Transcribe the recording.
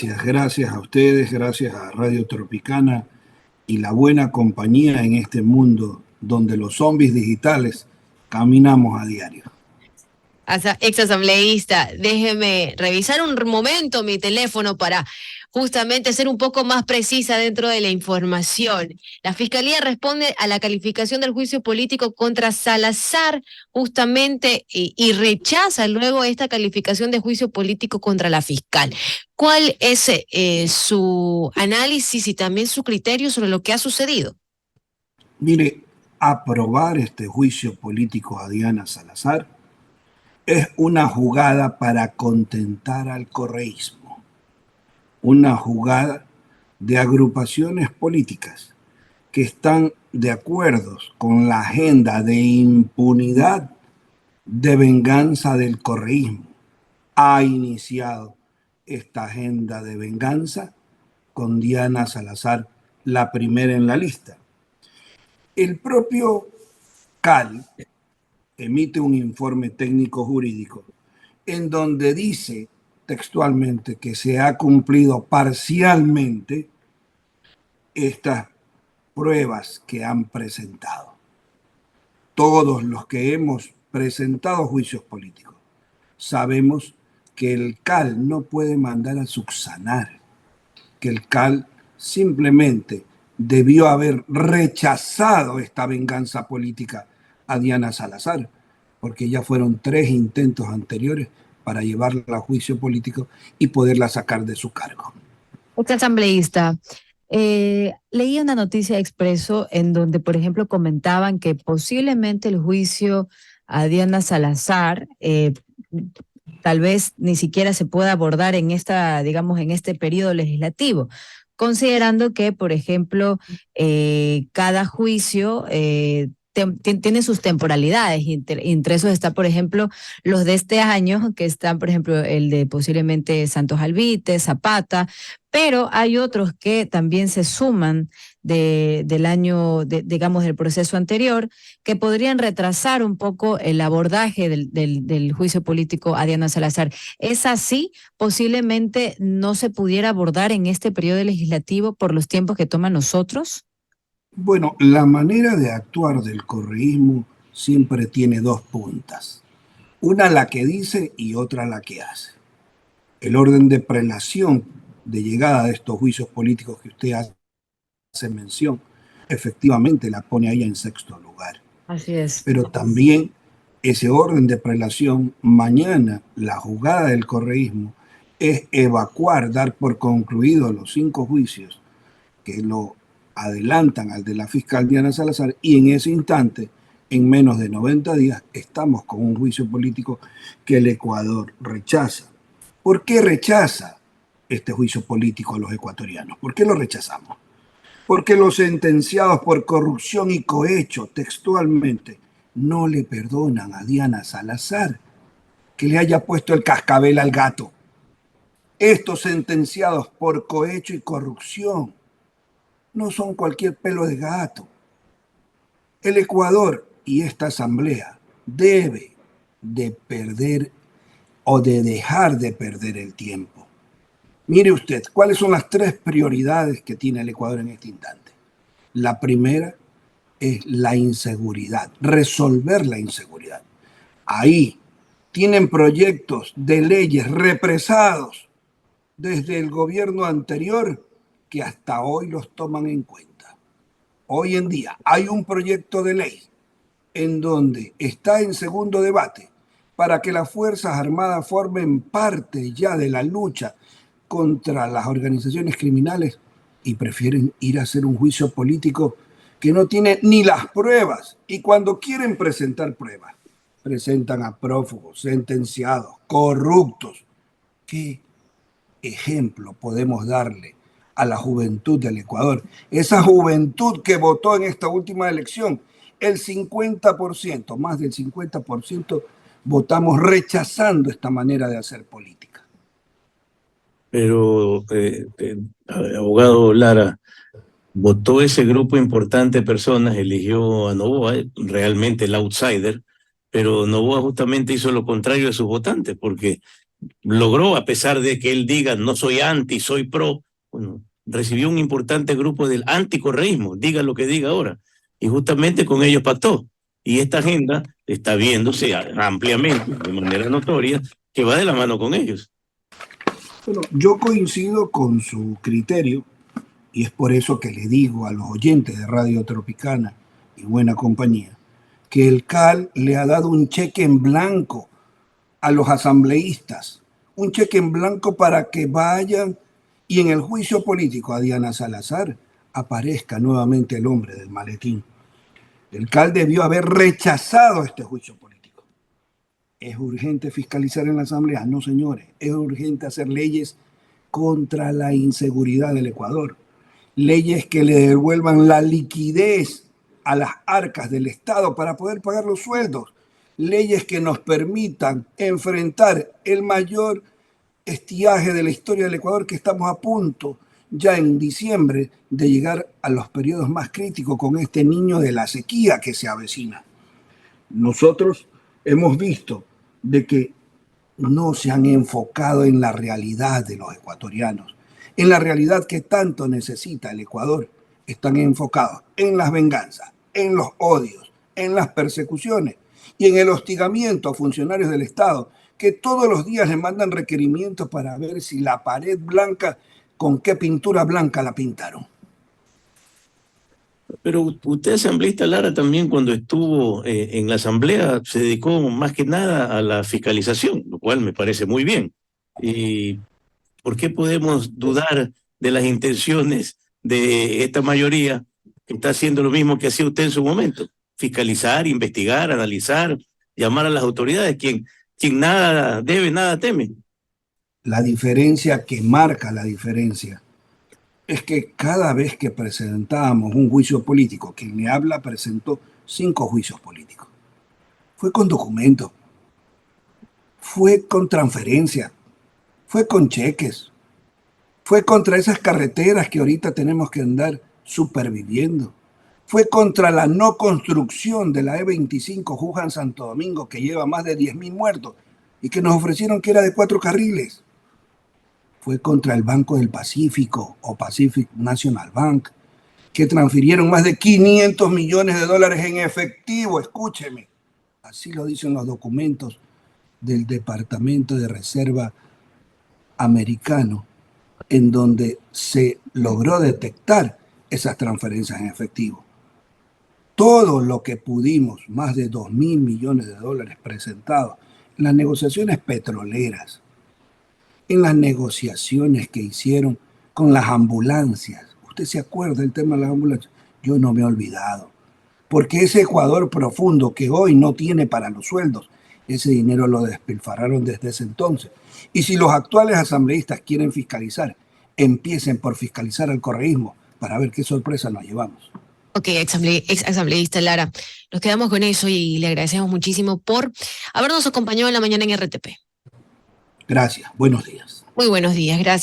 Gracias a ustedes, gracias a Radio Tropicana y la buena compañía en este mundo donde los zombies digitales caminamos a diario. Exasambleísta, déjeme revisar un momento mi teléfono para justamente ser un poco más precisa dentro de la información. La Fiscalía responde a la calificación del juicio político contra Salazar justamente y rechaza luego esta calificación de juicio político contra la fiscal. ¿Cuál es su análisis y también su criterio sobre lo que ha sucedido? Mire, aprobar este juicio político a Diana Salazar es una jugada para contentar al correísmo, una jugada de agrupaciones políticas que están de acuerdo con la agenda de impunidad, de venganza del correísmo. Ha iniciado esta agenda de venganza con Diana Salazar, la primera en la lista. El propio CAL emite un informe técnico jurídico en donde dice textualmente que se ha cumplido parcialmente estas pruebas que han presentado. Todos los que hemos presentado juicios políticos sabemos que el CAL no puede mandar a subsanar, que el CAL simplemente debió haber rechazado esta venganza política a Diana Salazar, porque ya fueron 3 intentos anteriores para llevarla a juicio político y poderla sacar de su cargo. Asambleísta, leí una noticia de Expreso en donde, por ejemplo, comentaban que posiblemente el juicio a Diana Salazar tal vez ni siquiera se pueda abordar en digamos, en este periodo legislativo, considerando que, por ejemplo, cada juicio tiene sus temporalidades, y entre esos está, por ejemplo, los de este año, que están, por ejemplo, el de posiblemente Santos Alvite, Zapata, pero hay otros que también se suman del año, digamos, del proceso anterior, que podrían retrasar un poco el abordaje del juicio político a Diana Salazar. ¿Es así? Posiblemente no se pudiera abordar en este periodo legislativo por los tiempos que toman nosotros. Bueno, la manera de actuar del correísmo siempre tiene 2 puntas. Una la que dice y otra la que hace. El orden de prelación de llegada de estos juicios políticos que usted hace mención, efectivamente la pone ahí en 6º lugar. Así es. Pero también ese orden de prelación, mañana la jugada del correísmo es evacuar, dar por concluidos los 5 juicios que lo adelantan al de la fiscal Diana Salazar, y en ese instante, en menos de 90 días, estamos con un juicio político que el Ecuador rechaza. ¿Por qué rechaza este juicio político a los ecuatorianos? ¿Por qué lo rechazamos? Porque los sentenciados por corrupción y cohecho, textualmente, no le perdonan a Diana Salazar que le haya puesto el cascabel al gato. Estos sentenciados por cohecho y corrupción no son cualquier pelo de gato. El Ecuador y esta asamblea debe de perder o de dejar de perder el tiempo. Mire usted, ¿cuáles son las 3 prioridades que tiene el Ecuador en este instante? La primera es la inseguridad, resolver la inseguridad. Ahí tienen proyectos de leyes represados desde el gobierno anterior que hasta hoy los toman en cuenta. Hoy en día hay un proyecto de ley en donde está en segundo debate para que las Fuerzas Armadas formen parte ya de la lucha contra las organizaciones criminales, y prefieren ir a hacer un juicio político que no tiene ni las pruebas, y cuando quieren presentar pruebas presentan a prófugos, sentenciados, corruptos. ¿Qué ejemplo podemos darle a la juventud del Ecuador? Esa juventud que votó en esta última elección, el 50%, más del 50%, votamos rechazando esta manera de hacer política. Pero, abogado Lara, votó ese grupo importante de personas, eligió a Noboa, realmente el outsider, pero Noboa justamente hizo lo contrario de sus votantes, porque logró, a pesar de que él diga no soy anti, soy pro, bueno, recibió un importante grupo del anticorreísmo, diga lo que diga ahora, y justamente con ellos pactó. Y esta agenda está viéndose ampliamente, de manera notoria, que va de la mano con ellos. Bueno, yo coincido con su criterio y es por eso que le digo a los oyentes de Radio Tropicana y Buena Compañía que el CAL le ha dado un cheque en blanco a los asambleístas, un cheque en blanco para que vayan y en el juicio político a Diana Salazar aparezca nuevamente el hombre del maletín. El CAL debió haber rechazado este juicio político. ¿Es urgente fiscalizar en la Asamblea? No, señores. Es urgente hacer leyes contra la inseguridad del Ecuador. Leyes que le devuelvan la liquidez a las arcas del Estado para poder pagar los sueldos. Leyes que nos permitan enfrentar el mayor estiaje de la historia del Ecuador, que estamos a punto ya en diciembre de llegar a los periodos más críticos con este niño de la sequía que se avecina. Nosotros hemos visto de que no se han enfocado en la realidad de los ecuatorianos, en la realidad que tanto necesita el Ecuador. Están enfocados en las venganzas, en los odios, en las persecuciones y en el hostigamiento a funcionarios del Estado que todos los días le mandan requerimientos para ver si la pared blanca, con qué pintura blanca la pintaron. Pero usted, asambleísta Lara, también cuando estuvo en la asamblea se dedicó más que nada a la fiscalización, lo cual me parece muy bien. ¿Y por qué podemos dudar de las intenciones de esta mayoría que está haciendo lo mismo que hacía usted en su momento? Fiscalizar, investigar, analizar, llamar a las autoridades. Quien nada debe, nada teme. La diferencia que marca la diferencia es que cada vez que presentábamos un juicio político, quien le habla presentó 5 juicios políticos. Fue con documentos, fue con transferencia, fue con cheques, fue contra esas carreteras que ahorita tenemos que andar superviviendo, fue contra la no construcción de la E25 Juján-Santo Domingo, que lleva más de 10.000 muertos y que nos ofrecieron que era de 4 carriles. Fue contra el Banco del Pacífico o Pacific National Bank, que transfirieron más de 500 millones de dólares en efectivo, escúcheme. Así lo dicen los documentos del Departamento de Reserva americano, en donde se logró detectar esas transferencias en efectivo. Todo lo que pudimos, más de 2.000 millones de dólares presentados en las negociaciones petroleras, en las negociaciones que hicieron con las ambulancias. ¿Usted se acuerda del tema de las ambulancias? Yo no me he olvidado. Porque ese Ecuador profundo que hoy no tiene para los sueldos, ese dinero lo despilfarraron desde ese entonces. Y si los actuales asambleístas quieren fiscalizar, empiecen por fiscalizar al correísmo para ver qué sorpresa nos llevamos. Ok, ex asambleísta Lara, nos quedamos con eso y le agradecemos muchísimo por habernos acompañado en la mañana en RTP. Gracias, buenos días. Muy buenos días, gracias.